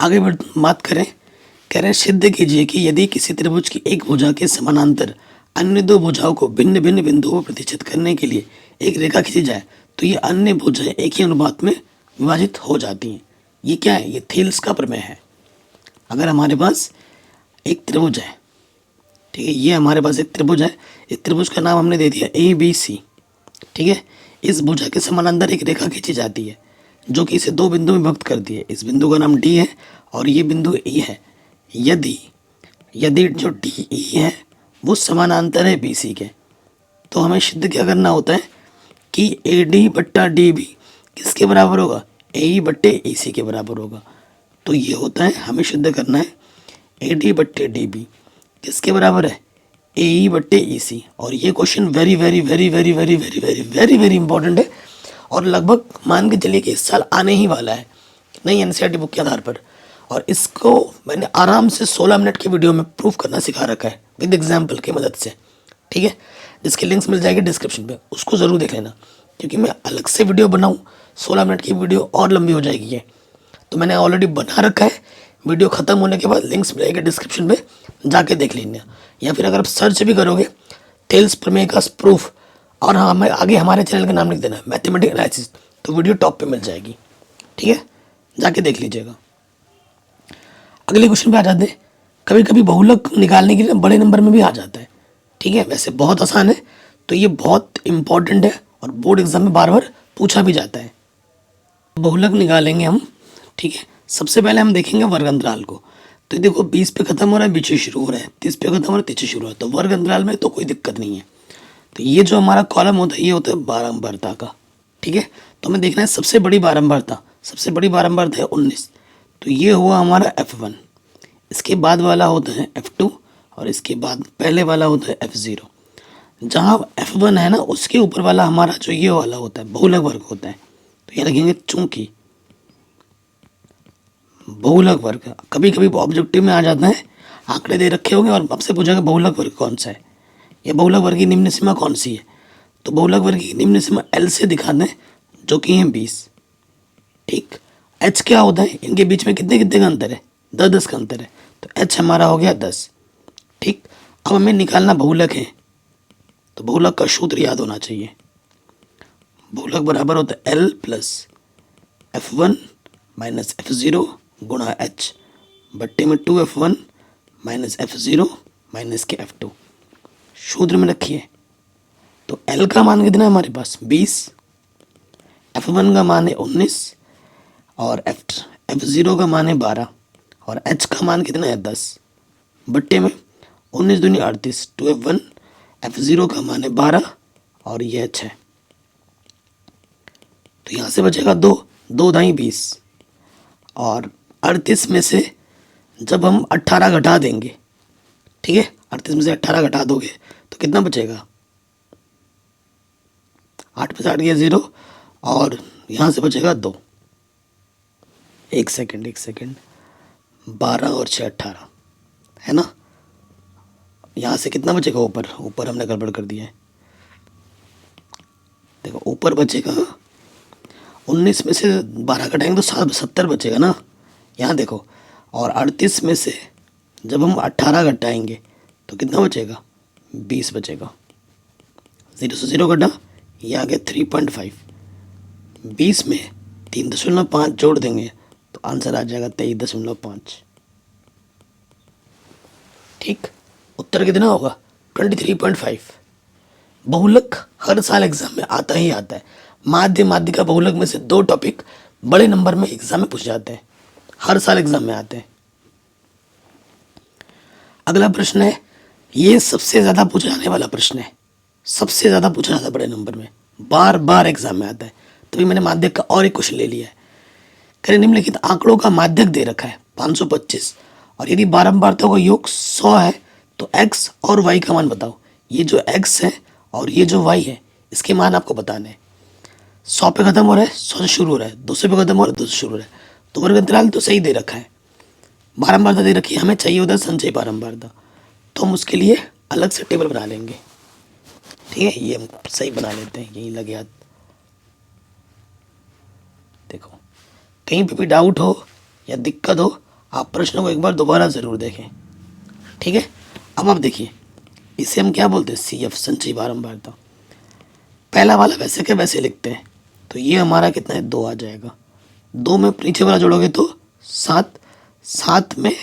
आगे बात करें, कह रहे हैं सिद्ध कीजिए कि यदि किसी त्रिभुज की एक भुजा के समानांतर अन्य 2 भुजाओं को भिन्न भिन्न बिंदुओं पर प्रतिच्छेद करने के लिए एक रेखा खींची जाए तो ये अन्य भुजाएं एक ही अनुपात में विभाजित हो जाती हैं। ये क्या है? ये थेल्स का प्रमेय है। अगर हमारे पास एक त्रिभुज है, ठीक है, ये हमारे पास एक त्रिभुज है, इस त्रिभुज का नाम हमने दे दिया ABC। ठीक है, इस भुजा के समानांतर एक रेखा खींची जाती है जो कि इसे 2 बिंदु में विभक्त करती है। इस बिंदु का नाम D है और ये बिंदु E है। यदि जो DE है वो समानांतर है BC के, तो हमें सिद्ध क्या करना होता है कि AD/DB किसके बराबर होगा? AE/AC के बराबर होगा। तो ये होता है, हमें सिद्ध करना है AD/DB किसके बराबर है? AE/EC। और ये question very very very very very very very very very important है और लगभग मान के चलिए कि इस साल आने ही वाला है नई NCERT बुक के आधार पर। और इसको मैंने आराम से 16 मिनट की वीडियो में प्रूफ करना सिखा रखा है विद एग्जाम्पल की मदद से। ठीक है, जिसकी लिंक्स मिल जाएगी डिस्क्रिप्शन पे, उसको ज़रूर देख लेना, क्योंकि मैं अलग से वीडियो बनाऊँ 16 मिनट की वीडियो और लंबी हो जाएगी ये, तो मैंने ऑलरेडी बना रखा है। वीडियो ख़त्म होने के बाद लिंक्स मिलेगी डिस्क्रिप्शन पे, जाके देख लेना। या फिर अगर आप सर्च भी करोगे थेल्स प्रमेय का प्रूफ। और हाँ, हमें आगे हमारे चैनल का नाम लिख देना, मैथमेटिकल एनालिसिस, तो वीडियो टॉप पे मिल जाएगी। ठीक है, जाके देख लीजिएगा। अगले क्वेश्चन पे आ जाते हैं। कभी कभी बहुलक निकालने के लिए बड़े नंबर में भी आ जाता है। ठीक है, वैसे बहुत आसान है, तो ये बहुत इंपॉर्टेंट है और बोर्ड एग्जाम में बार बार पूछा भी जाता है। बहुलक निकालेंगे हम। ठीक है, सबसे पहले हम देखेंगे वर्ग अंतराल को। तो ये देखो 20 पे खत्म हो रहा है, बीच से शुरू हो रहा है, 30 पे खत्म हो रहा है, 30 से शुरू हो रहा है, तो वर्ग अंतराल में तो कोई दिक्कत नहीं है। तो ये जो हमारा कॉलम होता है, ये होता है बारंबारता का। ठीक है, तो हमें देखना है सबसे बड़ी बारंबारता। सबसे बड़ी बारंबारता है 19, तो ये हुआ हमारा F1। इसके बाद वाला होता है F2 और इसके बाद पहले वाला होता है F0। जहाँ F1 है ना, उसके ऊपर वाला हमारा जो ये वाला होता है बहुलक वर्ग होता है। तो ये लिखेंगे चूंकि बहुलक वर्ग, कभी कभी ऑब्जेक्टिव में आ जाता है, आंकड़े दे रखे होंगे और आपसे पूछेगा बहुलक वर्ग कौन सा है, या बहुलक वर्ग की निम्न सीमा कौन सी है। तो बहुलक वर्ग की निम्न सीमा L से दिखा दें, जो कि है 20। ठीक, H क्या होता है, इनके बीच में कितने कितने का अंतर है, 10-10 का अंतर है, तो H हमारा हो गया 10। ठीक, अब हमें निकालना बहुलक है, तो बहुलक का सूत्र याद होना चाहिए। बहुलक बराबर होता है L plus F1 minus F0 गुणा H बट्टे में 2F1 माइनस F0 माइनस के F2। सूत्र में रखिए, तो L का मान कितना है हमारे पास 20, F1 का मान है 19 और F0 का मान है 12 और H का मान कितना है 10 बट्टे में 19 दूनी 38, 2F1, F0 का मान है 12 और ये H है। तो यहाँ से बचेगा 2, 2 दाई 20 और 38 में से जब हम 18 घटा देंगे, ठीक है, 38 में से 18 घटा दोगे तो कितना बचेगा, 8 में से 8 गया 0 और यहाँ से बचेगा 2। एक सेकंड, 12 और 6 18 है ना। यहाँ से कितना बचेगा, ऊपर हमने गड़बड़ कर दिया है। देखो ऊपर बचेगा 19 में से 12 घटाएंगे तो 70 बचेगा ना, यहाँ देखो। और 38 में से जब हम 18 घटाएंगे तो कितना बचेगा, 20 बचेगा। 0 से 0 घटा, ये आ गया 3.5। 20 में 3.5 जोड़ देंगे तो आंसर आ जाएगा 23.5। ठीक, उत्तर कितना होगा 23.5। बहुलक हर साल एग्जाम में आता ही आता है। माध्यिका बहुलक में से 2 टॉपिक बड़े नंबर में एग्जाम में पूछ जाते हैं, हर साल एग्जाम में आते हैं। अगला प्रश्न है, ये सबसे ज़्यादा पूछा जाने वाला प्रश्न है, सबसे ज़्यादा पूछा जाता है बड़े नंबर में, बार बार एग्जाम में आता है। तभी मैंने माध्यक का और एक क्वेश्चन ले लिया है। करें निम्नलिखित आंकड़ों का माध्यक दे रखा है 525 और यदि बारंबारता का योग 100 है तो x और y का मान बताओ। ये जो x है और ये जो y है, इसके मान आपको बताने हैं। 100 पे खत्म हो रहा है, 100 से शुरू हो रहा है, 200 पे खत्म हो रहा है, 200 से शुरू हो रहा है, तो वर्ग अंतराल तो सही दे रखा है, बारंबारता दे रखी है, हमें चाहिए होता है संचयी बारंबारता, तो हम उसके लिए अलग से टेबल बना लेंगे। ठीक है, ये हम सही बना लेते हैं, यही लगे हाथ। देखो कहीं पे भी डाउट हो या दिक्कत हो, आप प्रश्न को एक बार दोबारा ज़रूर देखें। ठीक है, अब आप देखिए, इसे हम क्या बोलते हैं, CF संचयी बारंबारता। पहला वाला वैसे के वैसे लिखते हैं, तो ये हमारा कितना है 2 आ जाएगा। 2 में नीचे वाला जोड़ोगे तो 7, 7 में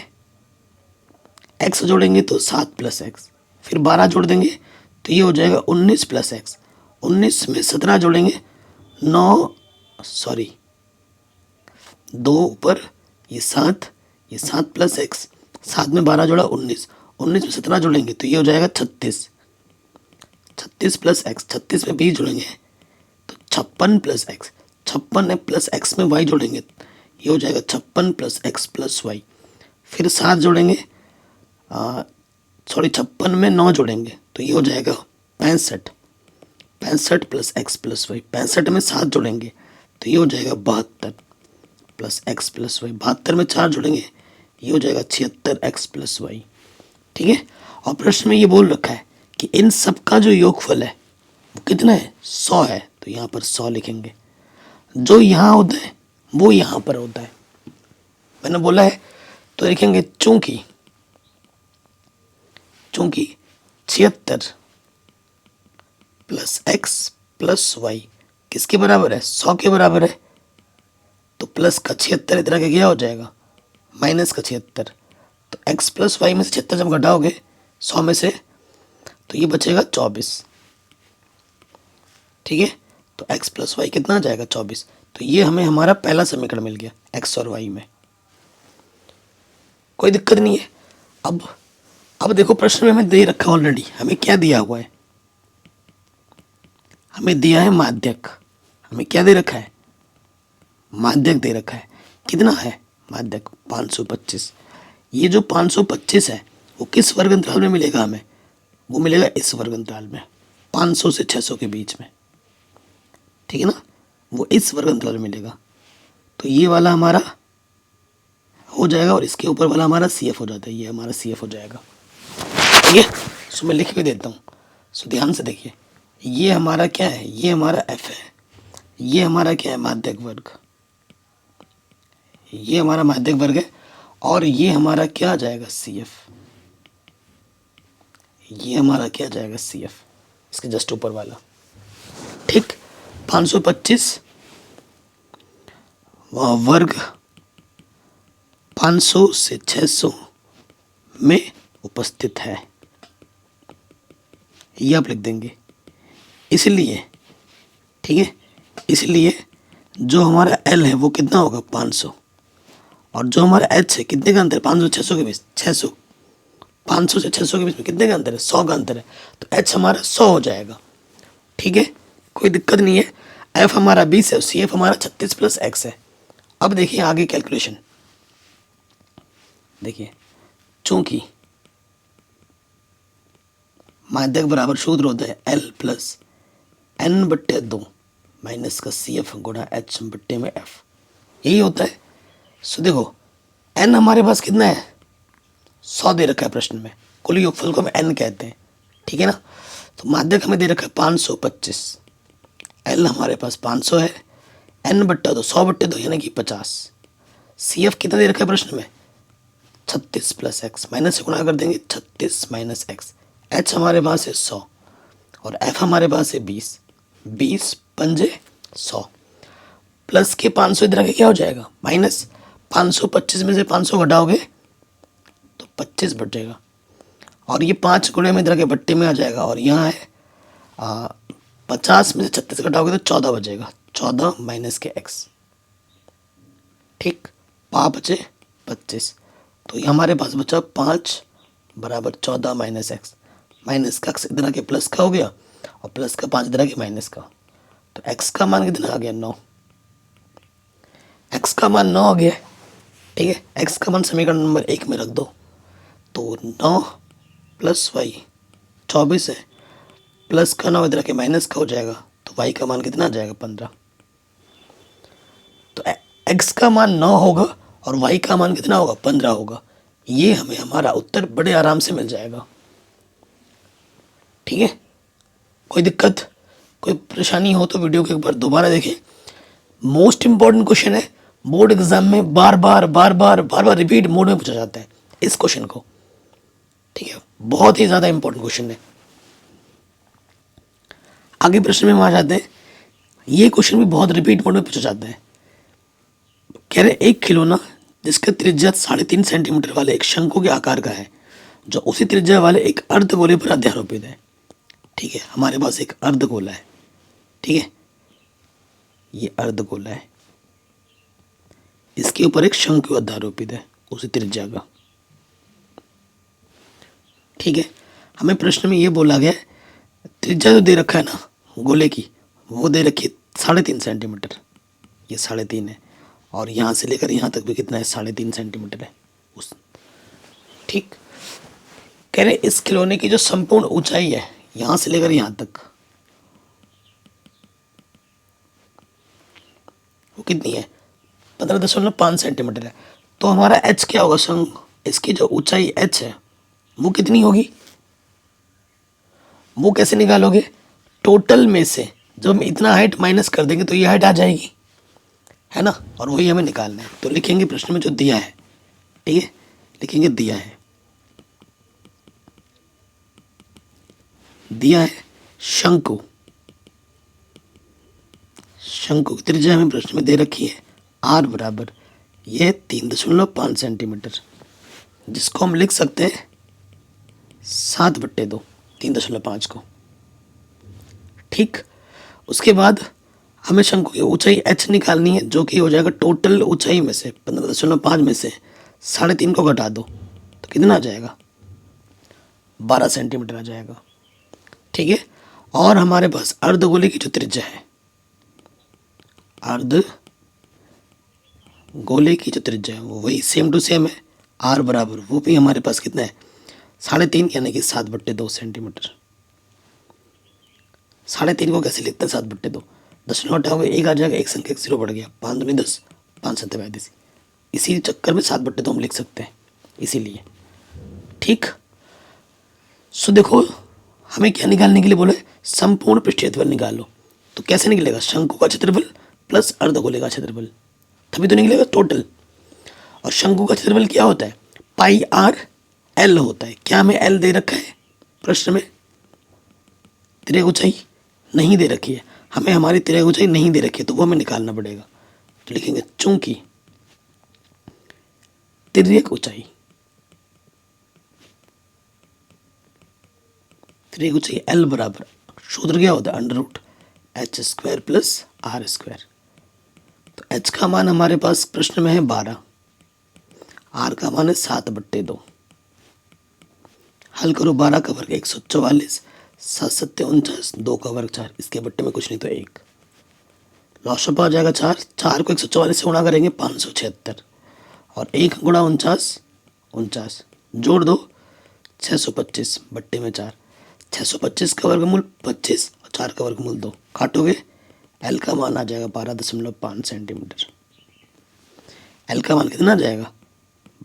x जोड़ेंगे तो 7 प्लस एक्स, फिर 12 जोड़ देंगे तो ये हो जाएगा 19 प्लस एक्स। 19 में 17 जोड़ेंगे 9, सॉरी 2 ऊपर, ये 7 प्लस एक्स, 7 में 12 जोड़ा 19, 19 में 17 जोड़ेंगे तो ये हो जाएगा 36, 36 प्लस एक्स, 36 में 20 जोड़ेंगे तो 56 प्लस एक्स, 56 में प्लस एक्स में वाई जोड़ेंगे ये हो जाएगा 56 प्लस एक्स प्लस वाई, फिर 7 जोड़ेंगे, सॉरी 56 में 9 जोड़ेंगे तो ये हो जाएगा 65, 65 प्लस एक्स प्लस वाई, 65 में 7 जोड़ेंगे तो ये हो जाएगा 72 प्लस एक्स प्लस वाई, 72 में 4 जोड़ेंगे ये हो जाएगा 76 एक्स प्लस वाई। ठीक है, और प्रश्न में ये बोल रखा है कि इन सब का जो योगफल है वो कितना है 100 है, तो यहाँ पर 100 लिखेंगे। जो यहाँ होता है वो यहाँ पर होता है, मैंने बोला है, तो लिखेंगे चूंकि 76 प्लस एक्स प्लस वाई किसके बराबर है? 100 के बराबर है। तो प्लस का 76 इधर के क्या हो जाएगा? माइनस का 76। तो एक्स प्लस वाई में से 76 जब घटाओगे 100 में से तो ये बचेगा 24। ठीक है, तो एक्स प्लस वाई कितना आ जाएगा? 24। तो ये हमें हमारा पहला समीकरण मिल गया एक्स और वाई में। कोई दिक्कत नहीं है। अब देखो प्रश्न में हमें दे रखा ऑलरेडी, हमें क्या दिया हुआ है? हमें दिया है माध्यक। हमें क्या दे रखा है? माध्यक दे रखा है। कितना है माध्यक? 525। ये जो 525 है वो किस वर्ग अंतराल में मिलेगा हमें? वो मिलेगा इस वर्ग अंतराल में, 500 से 600 के बीच में। ठीक है ना, वो इस वर्ग अंतराल में मिलेगा। तो ये वाला हमारा हो जाएगा और इसके ऊपर वाला हमारा सी एफ हो जाता है। ये हमारा सी एफ हो जाएगा। ठीक है, सो मैं लिख के देता हूँ। सो ध्यान से देखिए, ये हमारा क्या है? ये हमारा एफ है। ये हमारा क्या है? माध्यक वर्ग। ये हमारा माध्यक वर्ग है और ये हमारा क्या आ जाएगा? C F. ये हमारा क्या जाएगा? सी एफ, इसके जस्ट ऊपर वाला। ठीक, 525 वर्ग 500 से 600 में उपस्थित है, ये आप लिख देंगे। इसलिए ठीक है, इसलिए जो हमारा एल है वो कितना होगा? 500। और जो हमारा एच है, कितने का अंतर है? 500 600 के बीच, 600। 500 से 600 के बीच में कितने का अंतर है? 100 का अंतर है। तो एच हमारा 100 हो जाएगा। ठीक है, कोई दिक्कत नहीं है। एफ हमारा 20 है, सी एफ हमारा 36 प्लस एक्स है। अब देखिए आगे कैलकुलेशन। देखिए, चूंकि माध्यक बराबर सूत्र होता है एल प्लस एन बट्टे 2 माइनस का सी एफ गुणा एच बट्टे में एफ, यही होता है। सो देखो एन हमारे पास कितना है? 100 दे रखा है प्रश्न में। कुल योगफल को हम एन कहते हैं। ठीक है ना, तो माध्यक हमें दे रखा है 525। एल हमारे पास 500 है, एन बट्टा 2 100 बट्टे 2 यानी कि 50। सी एफ कितना दे रखा है प्रश्न में? 36 प्लस एक्स, माइनस से गुणा कर देंगे 36 माइनस एक्स। एच हमारे पास है 100 और एफ हमारे पास है 20। 20 पंजे 100 प्लस के 500 इधर के क्या हो जाएगा? माइनस। 525 में से 500 घटाओगे तो 25 बचेगा और ये 5 गुणे में इधर के बट्टे में आ जाएगा। और यहाँ है 50 में से 36 घटाओगे तो 14 बचेगा। 14 माइनस के एक्स। ठीक, 5 बचे 25। तो ये हमारे पास बचा 5 बराबर 14 माइनस एक्स। माइनस का एक्स इधर के प्लस का हो गया और प्लस का 5 इधर के माइनस का। तो एक्स का मान कितना आ गया? 9। एक्स का मान 9 आ गया। ठीक है, एक्स का मान समीकरण नंबर 1 में रख दो। तो 9 प्लस वाई 24 है, प्लस का 9 इधर के माइनस का हो जाएगा। तो वाई का मान कितना आ जाएगा? 15। तो एक्स का मान 9 होगा और वाई का मान कितना होगा? 15 होगा। ये हमें हमारा उत्तर बड़े आराम से मिल जाएगा। ठीक है, कोई दिक्कत कोई परेशानी हो तो वीडियो को एक बार दोबारा देखें। मोस्ट इंपॉर्टेंट क्वेश्चन है, बोर्ड एग्जाम में बार बार रिपीट मोड में पूछा जाता है इस क्वेश्चन को। ठीक है, बहुत ही ज़्यादा इंपॉर्टेंट क्वेश्चन है। आगे प्रश्न में हम आ जाते हैं। ये क्वेश्चन भी बहुत रिपीट मोड में पूछा जाता है। कह रहे एक खिलौना जिसका त्रिज्या 3.5 सेंटीमीटर वाले एक शंकु के आकार का है, जो उसी त्रिज्या वाले एक अर्धगोले पर अध्यारोपित है। ठीक है, हमारे पास एक अर्धगोला है। ठीक है, ये अर्धगोला है, इसके ऊपर एक शंकु अध्यारोपित है उसी त्रिज्या का। ठीक है, हमें प्रश्न में ये बोला गया त्रिज्या जो दे रखा है ना गोले की, वो दे रखी है 3.5 सेंटीमीटर। ये 3.5 है और यहाँ से लेकर यहाँ तक भी कितना है? 3.5 सेंटीमीटर है उस। ठीक, कह रहे इस खिलौने की जो संपूर्ण ऊंचाई है यहाँ से लेकर यहाँ तक, वो कितनी है? 15.5 सेंटीमीटर है। तो हमारा एच क्या होगा? संग इसकी जो ऊंचाई एच है वो कितनी होगी? वो कैसे निकालोगे? टोटल में से जब हम इतना हाइट माइनस कर देंगे तो ये हाइट आ जाएगी, है ना, और वही हमें निकालना है। तो लिखेंगे प्रश्न में जो दिया है। ठीक है, लिखेंगे दिया है शंकु शंकु की त्रिज्या हमें प्रश्न में दे रखी है आर बराबर ये 3.5 सेंटीमीटर, जिसको हम लिख सकते हैं 7/2 3.5 को। ठीक, उसके बाद हमें शंकु की ऊंचाई h निकालनी है, जो कि हो जाएगा टोटल ऊंचाई में से 15.5 में से 3.5 को घटा दो तो कितना आ जाएगा 12 सेंटीमीटर आ जाएगा। ठीक है, और हमारे पास अर्धगोले की जो त्रिज्या है, अर्धगोले की जो त्रिज्या है वो वही सेम टू सेम है आर बराबर, वो भी हमारे पास कितना है 3.5 यानी कि 7/2 सेंटीमीटर। 3.5 को कैसे लिखते हैं 7/2, 10 हटाओगे 1 आ जाएगा, एक संख्या 0 बढ़ गया, 5 दूनी 10, 5 7 35, इसी चक्कर में 7/2 हम लिख सकते हैं इसीलिए। ठीक, सो देखो हमें क्या निकालने के लिए बोले, संपूर्ण पृष्ठीय क्षेत्रफल निकालो। तो कैसे निकलेगा, शंकु का क्षेत्रफल प्लस अर्धगोले का क्षेत्रफल, तभी तो निकलेगा टोटल। और शंकु का क्षेत्रफल क्या होता है, पाई आर एल होता है। क्या हमें एल दे रखा है प्रश्न में, तिर्यक ऊंचाई नहीं दे रखी है, हमें हमारी तिर्यक ऊंचाई नहीं दे रखी है, तो वो हमें निकालना पड़ेगा। तो लिखेंगे चूंकि तिर्यक ऊंचाई एल बराबर, सूत्र क्या होता है √h² प्लस r²। तो h का मान हमारे पास प्रश्न में है 12, r का मान है 7/2। हल करो, 12 का वर्ग 144, 7 7 49, 2 का वर्ग 4, इसके बट्टे में कुछ नहीं तो 1, लॉसअप आ जाएगा 4, 4 को 144 से गुणा करेंगे 576, और 1 गुणा 49, जोड़ दो 625 बट्टे में 4, 625 का वर्गमूल 25 और 4 का वर्गमूल 2, काटोगे एल का मान आ जाएगा 12.5 सेंटीमीटर। एल का मान कितना आ जाएगा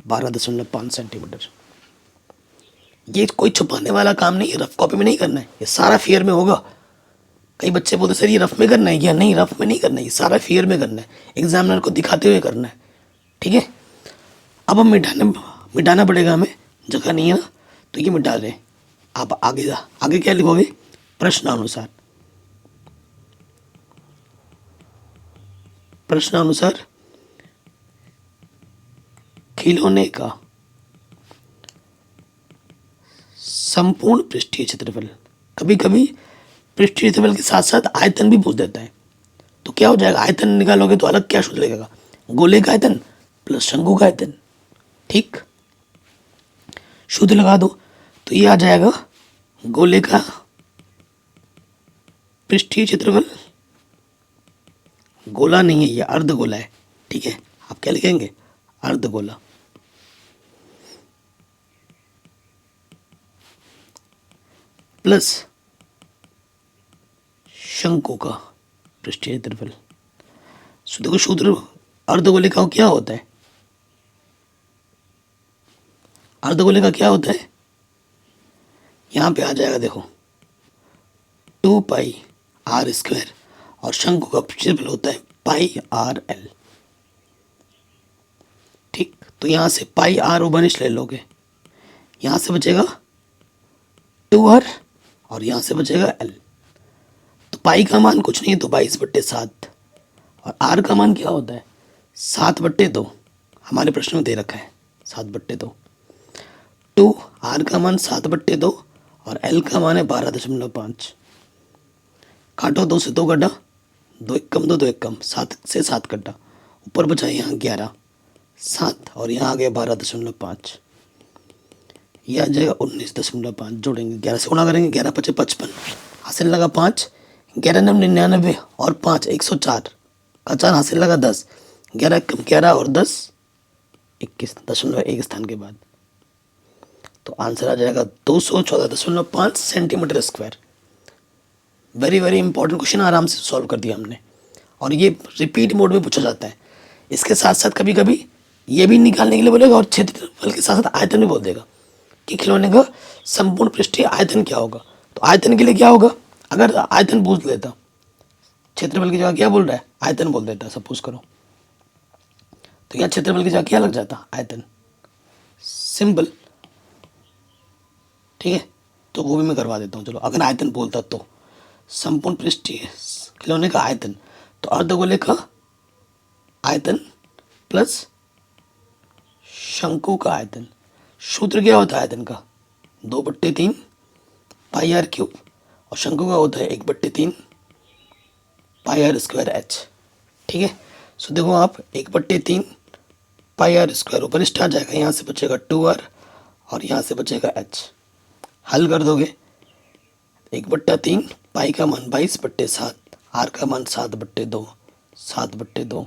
12.5 सेंटीमीटर। ये कोई छुपाने वाला काम नहीं है, रफ कॉपी में नहीं करना है, ये सारा फेयर में होगा। कई बच्चे बोलते सर ये रफ में करना है, या नहीं रफ में नहीं करना है, ये सारा फेयर में करना है, एग्जामिनर को दिखाते हुए करना है। ठीक है, अब हम मिटाना पड़ेगा, हमें जगह नहीं है ना, तो ये मिटा रहे हैं। आप आगे क्या लिखोगे, प्रश्नानुसार खिलौने का संपूर्ण पृष्ठीय क्षेत्रफल, कभी कभी पृष्ठीय क्षेत्रफल के साथ साथ आयतन भी पूछ देता है, तो क्या हो जाएगा, आयतन निकालोगे तो अलग क्या सूत्र लगेगा, गोले का आयतन प्लस शंकु का आयतन। ठीक, सूत्र लगा दो तो ये आ जाएगा गोले का पृष्ठीय क्षेत्रफल, गोला नहीं है ये अर्धगोला है। ठीक है, आप क्या लिखेंगे अर्धगोला प्लस शंकु का पृष्ठीय क्षेत्रफल। देखो सूत्र अर्धगोले का क्या होता है, अर्धगोले का क्या होता है, यहां पे आ जाएगा देखो 2πr² और शंकु का क्षेत्रफल होता है πrl। ठीक, तो यहां से πr ओबनिश ले लोगे, यहां से बचेगा 2r और यहां से बचेगा l। तो पाई का मान कुछ नहीं है तो 22/7, और r का मान क्या होता है 7/2, हमारे प्रश्न में दे रखा है 7/2। 2r का मान 7/2 और l का मान है 12.5। काटो 2 से 2 कटा, 2 एकम 2 2 एकम, 7 से 7 कटा, ऊपर बचा यहाँ 11 7 और यहाँ आ गया 12.5, यह आ जाएगा 19.5। जोड़ेंगे 11 से गुणा करेंगे, 11 5 55, हासिल लगा 5, 11 9 99 और 5 104 का 4 हासिल लगा 10, 11 कम 11 और 10 21.1 स्थान के बाद, तो आंसर आ जाएगा 214.5 centimetre square. Very very important question, आराम से सॉल्व कर दिया हमने, और ये रिपीट मोड में पूछा जाता है। इसके साथ साथ कभी कभी ये भी निकालने के लिए बोलेगा और क्षेत्रफल के साथ साथ आयतन भी बोल देगा कि खिलौने का संपूर्ण पृष्ठीय आयतन क्या होगा। तो आयतन के लिए क्या होगा, अगर आयतन पूछ लेता, क्षेत्रफल की जगह क्या बोल रहा है आयतन बोल देता सपोज करो, तो यहाँ क्षेत्रफल की जगह क्या लग जाता आयतन, सिंपल। ठीक है, तो वो भी मैं करवा देता हूँ। चलो, अगर आयतन बोलता तो संपूर्ण पृष्ठीय खिलौने का आयतन तो अर्धगोले का आयतन प्लस शंकु का आयतन। सूत्र क्या होता है आयतन का? 2/3 पाई आर क्यूब, और शंकु का होता है 1/3 पाई आर स्क्वायर एच। ठीक है, सो देखो आप 1/3 पाई आर स्क्वायर ऊपर स्टार जाएगा, यहाँ से बचेगा 2r और यहाँ से बचेगा h। हल कर दोगे 1/3 पाई का मान 22/7, आर का मान 7/2, 7/2,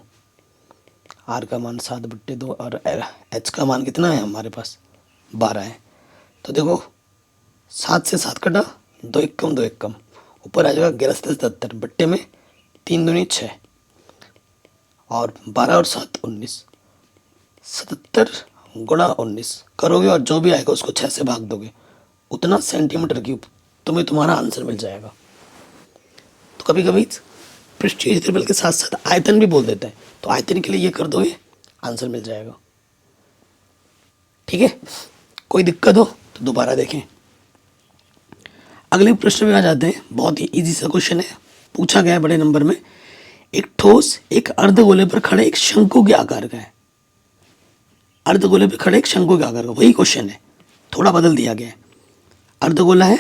आर का मान 7/2 और एच का मान कितना है हमारे पास? 12 है। तो देखो 7 से 7 कटा, 2 एक कम 2 एक कम, ऊपर आ जाएगा 11/77, बट्टे में 3 दूनी 6 और 12 और 7 19, 77 गुणा 19 करोगे और जो भी आएगा उसको 6 से भाग दोगे, उतना सेंटीमीटर क्यूब तुम्हें तुम्हारा आंसर मिल जाएगा। तो कभी कभी पृष्ठीय क्षेत्रफल के साथ साथ आयतन भी बोल देता है, तो आयतन के लिए ये कर दोगे, आंसर मिल जाएगा। ठीक है, कोई दिक्कत हो तो दोबारा देखें। अगले प्रश्न में आ जाते हैं। बहुत ही इजी सा क्वेश्चन है, पूछा गया है बड़े नंबर में। एक ठोस एक अर्धगोले पर खड़े एक शंकु के आकार का है। अर्धगोले पर खड़े एक शंकु के आकार का, वही क्वेश्चन है, थोड़ा बदल दिया गया है। अर्धगोला है,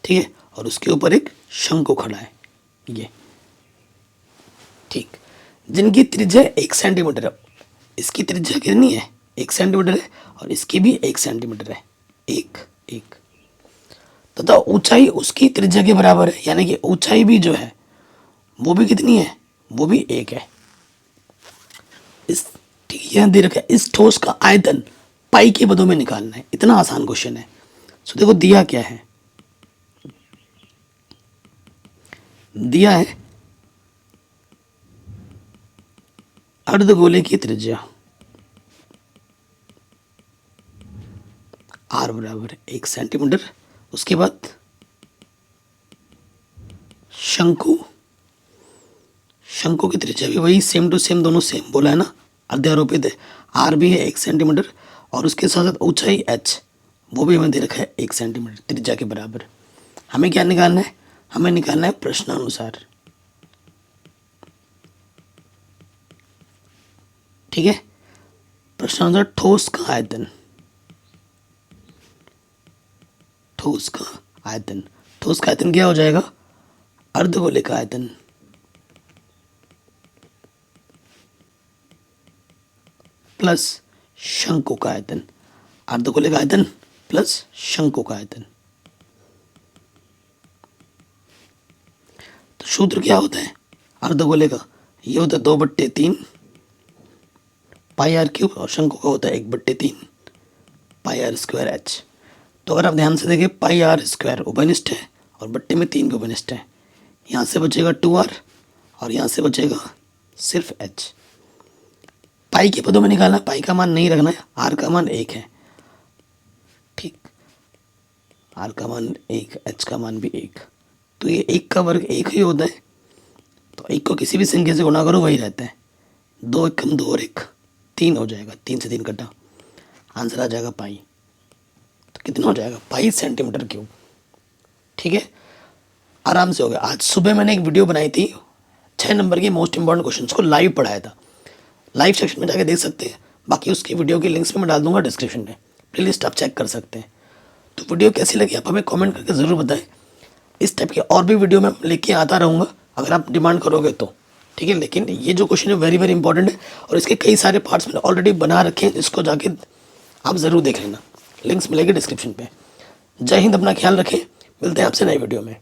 ठीक है, और उसके ऊपर एक शंकु खड़ा है, ये ठीक, जिनकी त्रिज्या 1 सेंटीमीटर है। इसकी त्रिज्या कितनी है? 1 सेंटीमीटर है, और इसकी भी 1 सेंटीमीटर है, एक एक, तथा ऊंचाई उसकी त्रिज्या के बराबर है, यानी कि ऊंचाई भी जो है वो भी कितनी है? वो भी 1 है। इस ठीक है, दे रखा है इस ठोस का आयतन पाई के पदों में निकालना है। इतना आसान क्वेश्चन है। सो देखो दिया क्या है, दिया है अर्धगोले की त्रिज्या r बराबर 1 सेंटीमीटर, उसके बाद शंकु, शंकु की त्रिज्या भी वही सेम टू सेम, दोनों सेम बोला है ना, अध्यारोपित है। r भी है 1 सेंटीमीटर, और उसके साथ साथ ऊंचाई h वो भी हमें दे रखा है 1 सेंटीमीटर त्रिज्या के बराबर। हमें क्या निकालना है? हमें निकालना है प्रश्नानुसार। ठीक है, प्रश्नानुसार ठोस का आयतन, ठोस का आयतन, ठोस का आयतन क्या हो जाएगा? अर्धगोले का आयतन प्लस शंकु का आयतन, अर्धगोले का आयतन प्लस शंकु का आयतन। तो सूत्र क्या होता है अर्धगोले का? ये होता है 2/3 पाई आर क्यूब, और शंकु का होता है 1/3 पाई आर स्क्वायर एच। तो अगर आप ध्यान से देखें, पाई आर स्क्वायर उभयनिष्ठ है और बट्टे में 3 भी उभयनिष्ठ है। यहाँ से बचेगा 2r और यहाँ से बचेगा सिर्फ h। पाई के पदों में निकालना, पाई का मान नहीं रखना है, r का मान 1 है, ठीक, r का मान 1, h का मान भी 1। तो ये 1 का वर्ग 1 ही होता है, तो 1 को किसी भी संख्या से गुणा करो वही रहता है। 2 एक कम 2 और 1 3 हो जाएगा, 3 से 3 कटा, आंसर आ जाएगा पाई। तो कितना हो जाएगा? पाई सेंटीमीटर क्यूब। ठीक है, आराम से हो गया। आज सुबह मैंने एक वीडियो बनाई थी, 6 नंबर के मोस्ट इंपॉर्टेंट क्वेश्चंस को लाइव पढ़ाया था। लाइव सेक्शन में जाके देख सकते हैं, बाकी उसकी वीडियो की लिंक्स मैं डाल दूंगा डिस्क्रिप्शन में, प्लेलिस्ट आप चेक कर सकते हैं। तो वीडियो कैसी लगी आप हमें कमेंट करके ज़रूर बताएं। इस टाइप के और भी वीडियो मैं लेके आता रहूँगा अगर आप डिमांड करोगे तो, ठीक है। लेकिन ये जो क्वेश्चन है वेरी वेरी इंपॉर्टेंट है, और इसके कई सारे पार्ट्स मैंने ऑलरेडी बना रखे हैं, जिसको जाके आप ज़रूर देख लेना, लिंक्स मिलेंगे डिस्क्रिप्शन पे। जय हिंद, अपना ख्याल रखें, मिलते हैं आपसे नई वीडियो में।